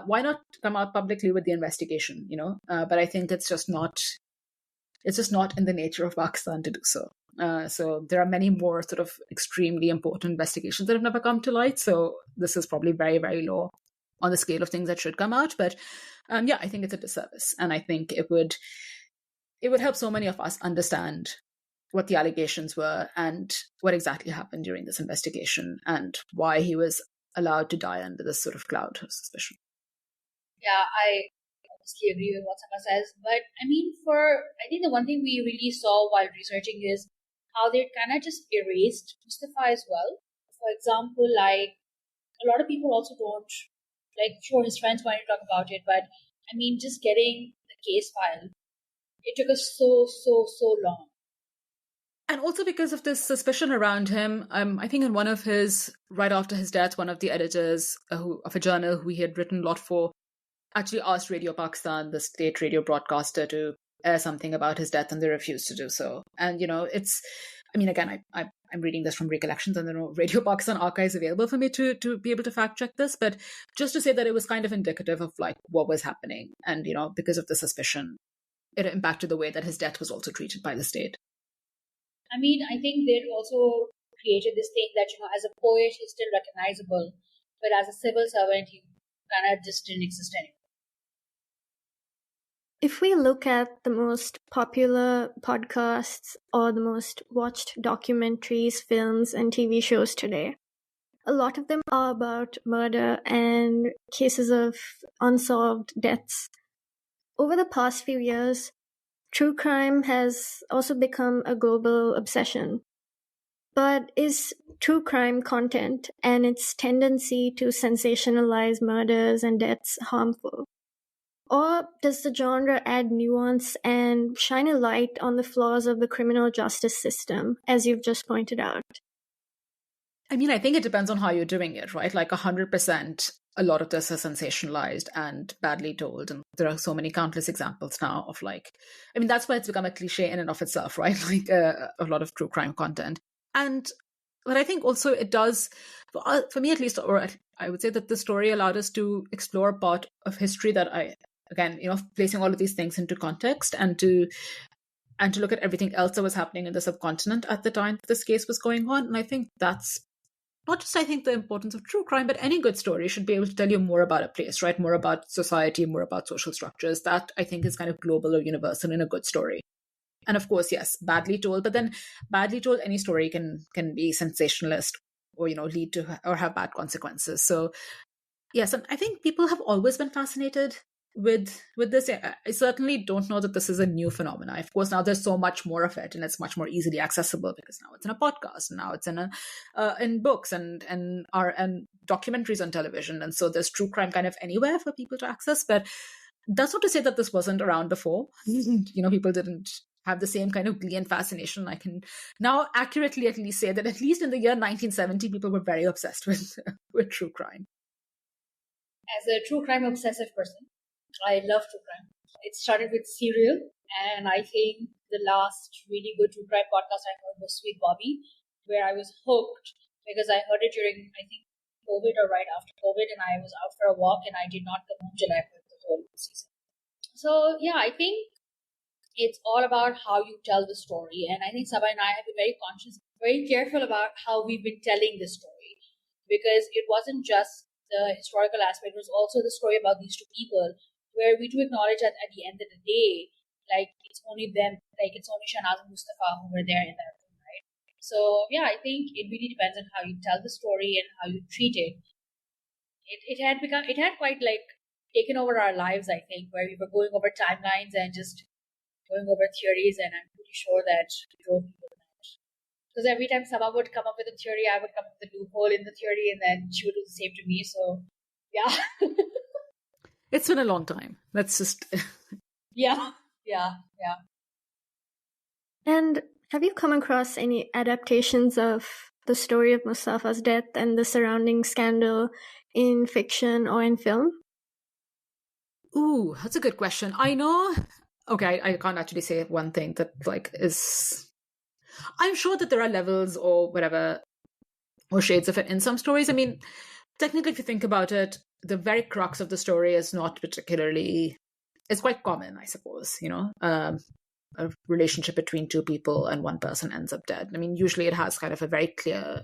Why not come out publicly with the investigation? But I think it's just not in the nature of Pakistan to do so. So there are many more sort of extremely important investigations that have never come to light. So this is probably very, very low on the scale of things that should come out. But I think it's a disservice, and I think it would help so many of us understand what the allegations were and what exactly happened during this investigation and why he was allowed to die under this sort of cloud of suspicion. Yeah, I obviously agree with what Saba says. But I think the one thing we really saw while researching is how they kind of just erased Mustafa as well. For example, like a lot of people also don't, sure, his friends wanted to talk about it, but just getting the case filed, it took us so long. And also because of this suspicion around him, I think in right after his death, one of the editors of a journal who he had written a lot for actually asked Radio Pakistan, the state radio broadcaster, to air something about his death, and they refused to do so. And, again, I I'm reading this from recollections, and there are no Radio Pakistan archives available for me to be able to fact check this, but just to say that it was kind of indicative of like what was happening, and because of the suspicion, it impacted the way that his death was also treated by the state. I mean, I think they also created this thing that, as a poet, he's still recognizable, but as a civil servant, he kind of just didn't exist anymore. If we look at the most popular podcasts or the most watched documentaries, films, and TV shows today, a lot of them are about murder and cases of unsolved deaths. Over the past few years, true crime has also become a global obsession. But is true crime content and its tendency to sensationalize murders and deaths harmful? Or does the genre add nuance and shine a light on the flaws of the criminal justice system, as you've just pointed out? I mean, I think it depends on how you're doing it, right? Like 100%, a lot of this is sensationalized and badly told. And there are so many countless examples now of that's why it's become a cliche in and of itself, right? Like a lot of true crime content. But I think also it does, for me at least, or I would say that the story allowed us to explore a part of history that placing all of these things into context and to look at everything else that was happening in the subcontinent at the time this case was going on. And I think that's not just, the importance of true crime, but any good story should be able to tell you more about a place, right? More about society, more about social structures. That I think is kind of global or universal in a good story. And of course, yes, badly told, but then badly told, any story can be sensationalist or, lead to or have bad consequences. So yes, and I think people have always been fascinated with this. I certainly don't know that this is a new phenomenon. Of course, now there's so much more of it, and it's much more easily accessible because now it's in a podcast, and now it's in books and documentaries on television, and so there's true crime kind of anywhere for people to access. But that's not to say that this wasn't around before. People didn't have the same kind of glee and fascination. I can now accurately at least say that at least in the year 1970, people were very obsessed with true crime. As a true crime obsessive person, I love true crime. It started with Serial, and I think the last really good true crime podcast I heard was Sweet Bobby, where I was hooked because I heard it during, I think, COVID or right after COVID, and I was out for a walk and I did not come home till I heard the whole season. So yeah, I think it's all about how you tell the story, and I think Saba and I have been very conscious, very careful about how we've been telling the story, because it wasn't just the historical aspect, it was also the story about these two people, where we do acknowledge that at the end of the day, like, it's only them, like, it's only Shahnaz and Mustafa who were there in that room, right? So yeah, I think it really depends on how you tell the story and how you treat it. It had quite like taken over our lives, I think, where we were going over timelines and just going over theories, and I'm pretty sure that we drove people mad. Because every time Saba would come up with a theory, I would come up with a loophole in the theory, and then she would do the same to me. So yeah. It's been a long time. That's just Yeah. And have you come across any adaptations of the story of Mustafa's death and the surrounding scandal in fiction or in film? Ooh, that's a good question. I know. Okay, I can't actually say one thing that is. I'm sure that there are levels or whatever, or shades of it in some stories. I mean, technically, if you think about it, the very crux of the story is not particularly. It's quite common, I suppose. A relationship between two people and one person ends up dead. I mean, usually it has kind of a very clear,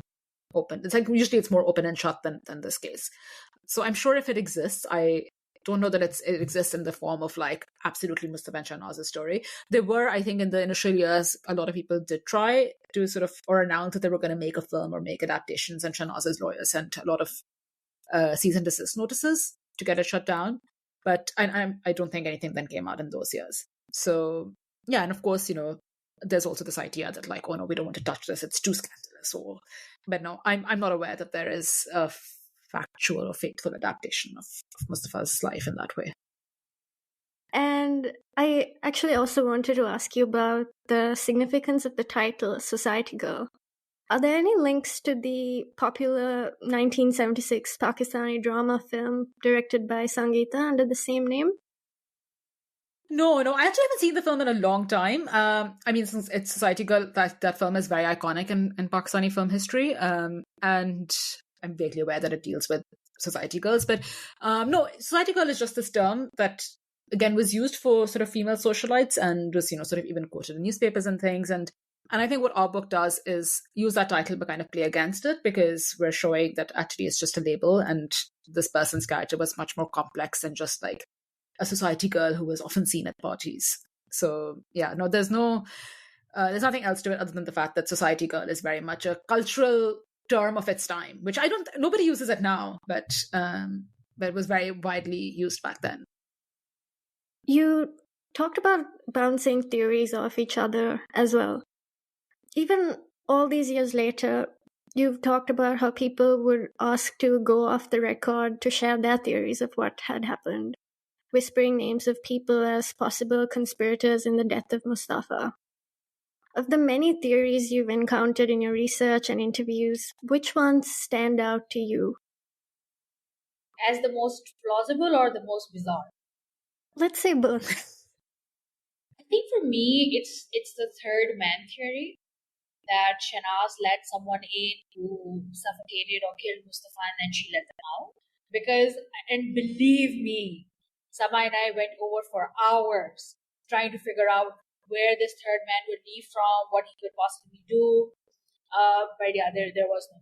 open. It's like usually it's more open and shut than this case. So I'm sure if it exists, I don't know that it exists in the form of like absolutely Mustafa and Shahnaz's story. There were, I think, in the initial years, a lot of people did try to sort of or announce that they were going to make a film or make adaptations, and Shahnaz's lawyers sent a lot of cease and desist notices to get it shut down. But I don't think anything then came out in those years. So yeah, and of course, there's also this idea that like, oh no, we don't want to touch this; it's too scandalous. But no, I'm not aware that there is a factual or faithful adaptation of Mustafa's life in that way. And I actually also wanted to ask you about the significance of the title Society Girl. Are there any links to the popular 1976 Pakistani drama film directed by Sangeeta under the same name? No, I actually haven't seen the film in a long time. I mean, since it's Society Girl, that film is very iconic in Pakistani film history. And I'm vaguely aware that it deals with society girls, but no, Society Girl is just this term that again was used for sort of female socialites and was sort of even quoted in newspapers and things. And I think what our book does is use that title but kind of play against it, because we're showing that actually it's just a label, and this person's character was much more complex than just like a society girl who was often seen at parties. So yeah, no, there's nothing else to it other than the fact that society girl is very much a cultural term of its time, which nobody uses it now, but it was very widely used back then. You talked about bouncing theories off each other as well. Even all these years later, you've talked about how people would ask to go off the record to share their theories of what had happened, whispering names of people as possible conspirators in the death of Mustafa. Of the many theories you've encountered in your research and interviews, which ones stand out to you? As the most plausible or the most bizarre? Let's say both. I think for me, it's the third man theory, that Shahnaz let someone in who suffocated or killed Mustafa and then she let them out. Because, and believe me, Saba and I went over for hours trying to figure out where this third man would leave from, what he could possibly do. But yeah, there was no.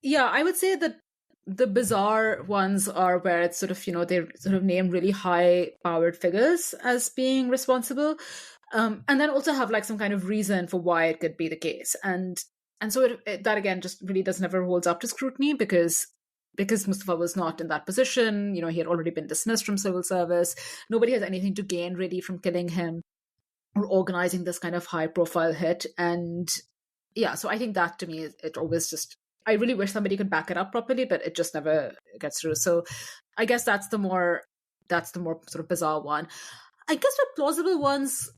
Yeah, I would say that the bizarre ones are where it's sort of, they sort of name really high powered figures as being responsible. And then also have like some kind of reason for why it could be the case. And so that again just really never holds up to scrutiny, because Mustafa was not in that position. He had already been dismissed from civil service. Nobody has anything to gain really from killing him or organizing this kind of high profile hit. And yeah, so I think that to me, it always just, I really wish somebody could back it up properly, but it just never gets through. So I guess that's the more sort of bizarre one. I guess the plausible ones,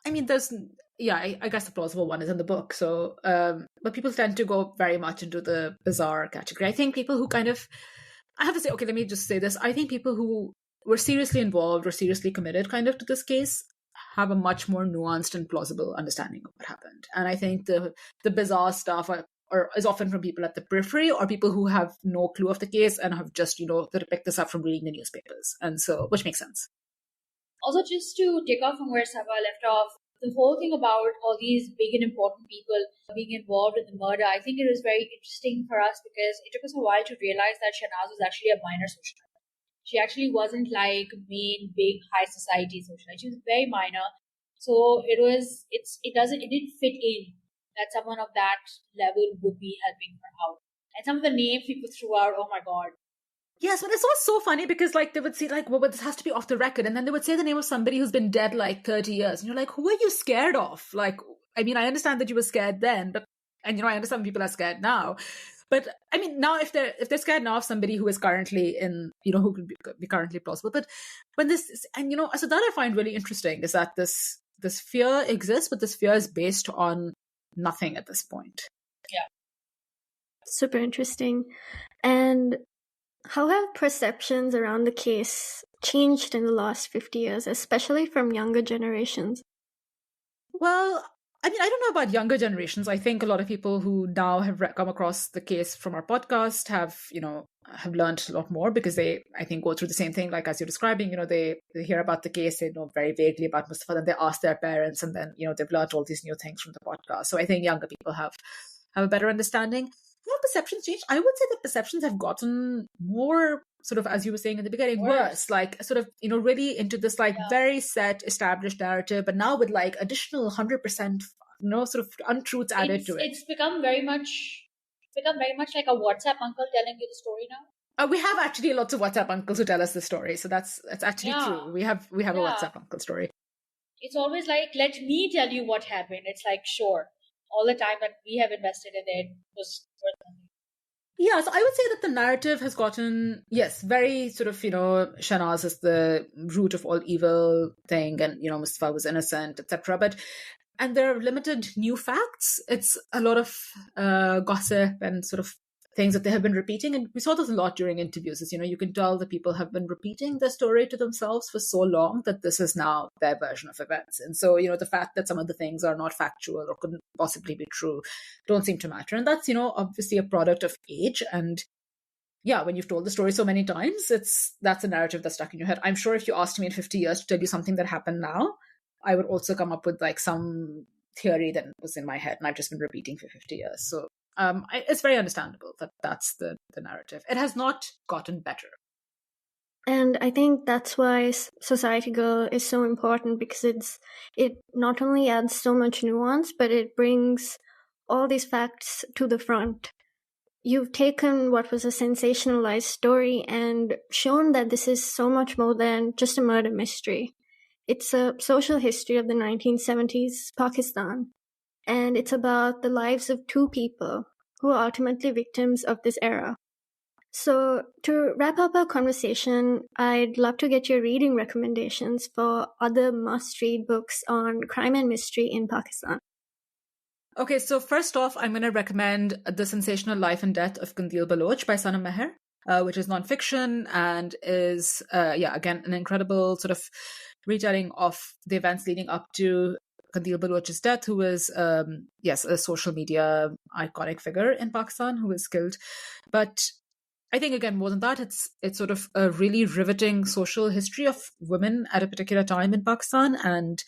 I mean, I guess the plausible one is in the book. So, but people tend to go very much into the bizarre category. I think people who I have to say, okay, let me just say this. I think people who were seriously involved or seriously committed kind of to this case have a much more nuanced and plausible understanding of what happened. And I think the bizarre stuff is often from people at the periphery or people who have no clue of the case and have just, that picked this up from reading the newspapers. And so, which makes sense. Also, just to take off from where Saba left off, the whole thing about all these big and important people being involved in the murder, I think it was very interesting for us because it took us a while to realize that Shahnaz was actually a minor socialite. She actually wasn't like main big high society socialite. She was very minor. So it didn't fit in that someone of that level would be helping her out. And some of the names people threw out, oh my God. Yes, but it's always so funny because like they would say like, well, but this has to be off the record. And then they would say the name of somebody who's been dead like 30 years. And you're like, who are you scared of? Like, I mean, I understand that you were scared then, but, and I understand people are scared now. But I mean, now if they're scared now of somebody who is currently in, who could be currently plausible. But when this, and so that I find really interesting is that this fear exists, but this fear is based on nothing at this point. Yeah. Super interesting. And how have perceptions around the case changed in the last 50 years, especially from younger generations? Well, I mean, I don't know about younger generations. I think a lot of people who now have come across the case from our podcast have learned a lot more because they, I think, go through the same thing. Like as you're describing, they hear about the case, they know very vaguely about Mustafa, then they ask their parents, and then, they've learned all these new things from the podcast. So I think younger people have a better understanding. How have perceptions changed? I would say that perceptions have gotten more sort of, as you were saying in the beginning, worse, like sort of, really into this like very set established narrative, but now with like additional 100%, sort of untruths added to it. It's become very much like a WhatsApp uncle telling you the story now. We have actually lots of WhatsApp uncles who tell us the story. So that's actually true. We have a WhatsApp uncle story. It's always like, let me tell you what happened. It's like, sure. All the time that we have invested in it was worth nothing. Yeah, so I would say that the narrative has gotten, yes, very sort of, Shahnaz is the root of all evil thing, and, Mustafa was innocent, etc. And there are limited new facts. It's a lot of gossip and sort of things that they have been repeating. And we saw this a lot during interviews. Is, you can tell that people have been repeating the story to themselves for so long that this is now their version of events. And so, the fact that some of the things are not factual or couldn't possibly be true don't seem to matter. And that's, obviously a product of age. And yeah, when you've told the story so many times, that's a narrative that's stuck in your head. I'm sure if you asked me in 50 years to tell you something that happened now, I would also come up with like some theory that was in my head and I've just been repeating for 50 years. So it's very understandable that that's the narrative. It has not gotten better. And I think that's why Society Girl is so important, because it not only adds so much nuance, but it brings all these facts to the front. You've taken what was a sensationalized story and shown that this is so much more than just a murder mystery. It's a social history of the 1970s Pakistan, and it's about the lives of two people who are ultimately victims of this era. So to wrap up our conversation, I'd love to get your reading recommendations for other must-read books on crime and mystery in Pakistan. Okay, so first off, I'm going to recommend The Sensational Life and Death of Qandil Baloch by Sana Meher, which is nonfiction and is, again, an incredible sort of retelling of the events leading up to Qandil Baloch's death, who was, a social media iconic figure in Pakistan who was killed. But I think, again, more than that, it's sort of a really riveting social history of women at a particular time in Pakistan and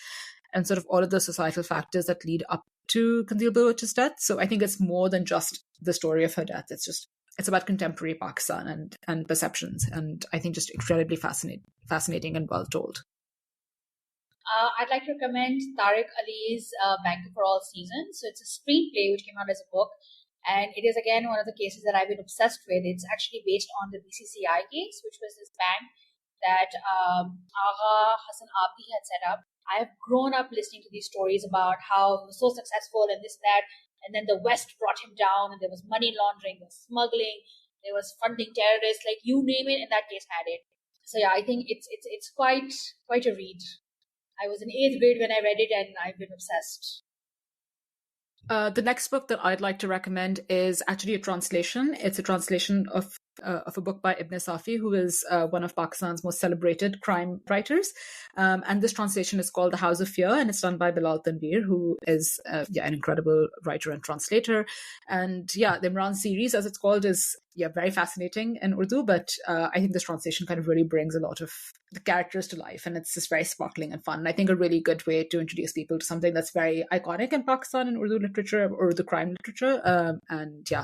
sort of all of the societal factors that lead up to Qandil Baloch's death. So I think it's more than just the story of her death. It's about contemporary Pakistan and perceptions. And I think just incredibly fascinating and well told. I'd like to recommend Tariq Ali's Banker for All Seasons. So it's a screenplay which came out as a book. And it is, again, one of the cases that I've been obsessed with. It's actually based on the BCCI case, which was this bank that Agha Hassan Abdi had set up. I have grown up listening to these stories about how he was so successful and this, that, and then the West brought him down, and there was money laundering, there was smuggling, there was funding terrorists, like you name it, and that case had it. So yeah, I think it's quite a read. I was in 8th grade when I read it, and I've been obsessed. The next book that I'd like to recommend is actually a translation. It's a translation of a book by Ibn Safi, who is one of Pakistan's most celebrated crime writers. And this translation is called The House of Fear, and it's done by Bilal Tanveer, who is an incredible writer and translator. And the Imran series, as it's called, is very fascinating in Urdu, but I think this translation kind of really brings a lot of the characters to life, and it's just very sparkling and fun. And I think a really good way to introduce people to something that's very iconic in Pakistan in Urdu literature, or Urdu crime literature.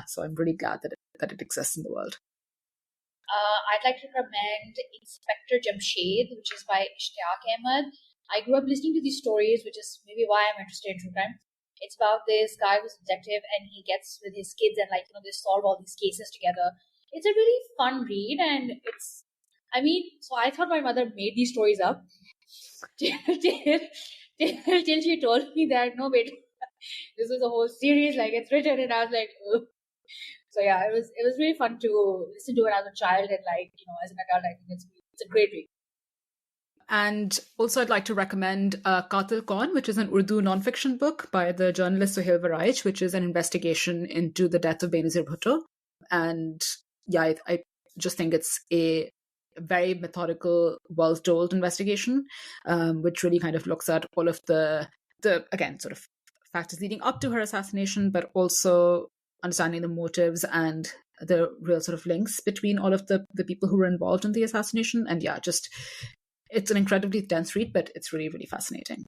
So I'm really glad that it exists in the world. I'd like to recommend Inspector Jamshed, which is by Ishtiyaq Ahmed. I grew up listening to these stories, which is maybe why I'm interested in true crime. It's about this guy who's a detective, and he gets with his kids and they solve all these cases together. It's a really fun read, and so I thought my mother made these stories up till she told me that, no, wait, this was a whole series, like it's written, and I was like, ugh. So yeah, it was really fun to listen to it as a child, and as an adult, I think it's a great read. And also I'd like to recommend Qatil Kaun, which is an Urdu nonfiction book by the journalist Suhail Varaich, which is an investigation into the death of Benazir Bhutto. And I just think it's a very methodical, well-told investigation, which really kind of looks at all of the again, sort of factors leading up to her assassination, but also understanding the motives and the real sort of links between all of the people who were involved in the assassination. And it's an incredibly dense read, but it's really, really fascinating.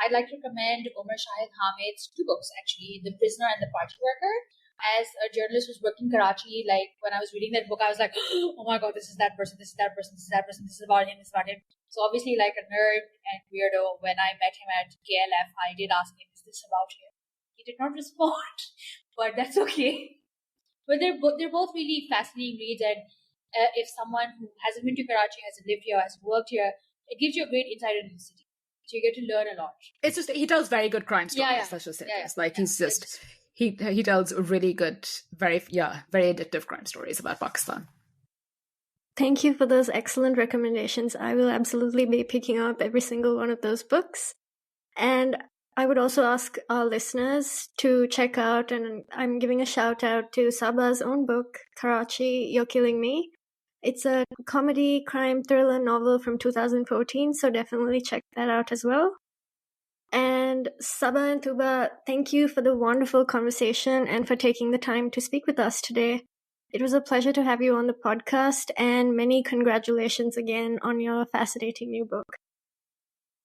I'd like to recommend Omar Shahid Hamid's 2 books, actually, The Prisoner and The Party Worker. As a journalist who's working in Karachi, when I was reading that book, I was like, oh my God, this is that person, this is that person, this is that person, this is about him, this is about him. So obviously, like a nerd and weirdo, when I met him at KLF, I did ask him, is this about him? He did not respond, but that's okay. But they're both really fascinating reads, and if someone who hasn't been to Karachi, hasn't lived here, hasn't worked here, it gives you a great insight into the city. So you get to learn a lot. It's just, he tells very good crime stories. Let's just say this. He's just, he tells really good, very addictive crime stories about Pakistan. Thank you for those excellent recommendations. I will absolutely be picking up every single one of those books. And I would also ask our listeners to check out, and I'm giving a shout out to Saba's own book, Karachi, You're Killing Me. It's a comedy crime thriller novel from 2014, so definitely check that out as well. And Saba and Tooba, thank you for the wonderful conversation and for taking the time to speak with us today. It was a pleasure to have you on the podcast, and many congratulations again on your fascinating new book.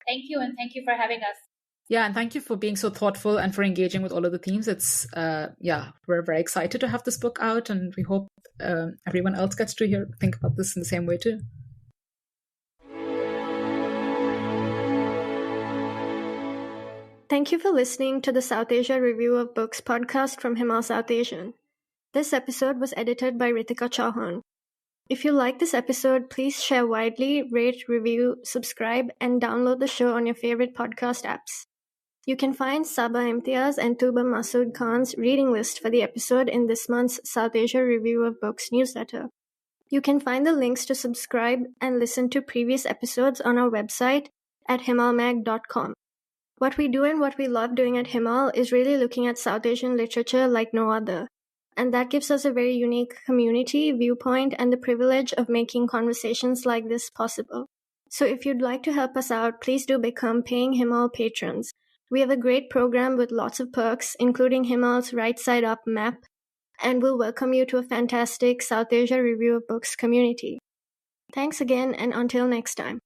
Thank you, and thank you for having us. Yeah, and thank you for being so thoughtful and for engaging with all of the themes. It's, we're very excited to have this book out, and we hope everyone else gets to think about this in the same way too. Thank you for listening to the Southasia Review of Books podcast from Himal Southasian. This episode was edited by Ritika Chauhan. If you like this episode, please share widely, rate, review, subscribe, and download the show on your favorite podcast apps. You can find Saba Imtiaz and Tooba Masood-Khan's reading list for the episode in this month's Southasia Review of Books newsletter. You can find the links to subscribe and listen to previous episodes on our website at himalmag.com. What we do and what we love doing at Himal is really looking at South Asian literature like no other. And that gives us a very unique community, viewpoint, and the privilege of making conversations like this possible. So if you'd like to help us out, please do become paying Himal patrons. We have a great program with lots of perks, including Himal's Right Side Up map, and we'll welcome you to a fantastic Southasia Review of Books community. Thanks again, and until next time.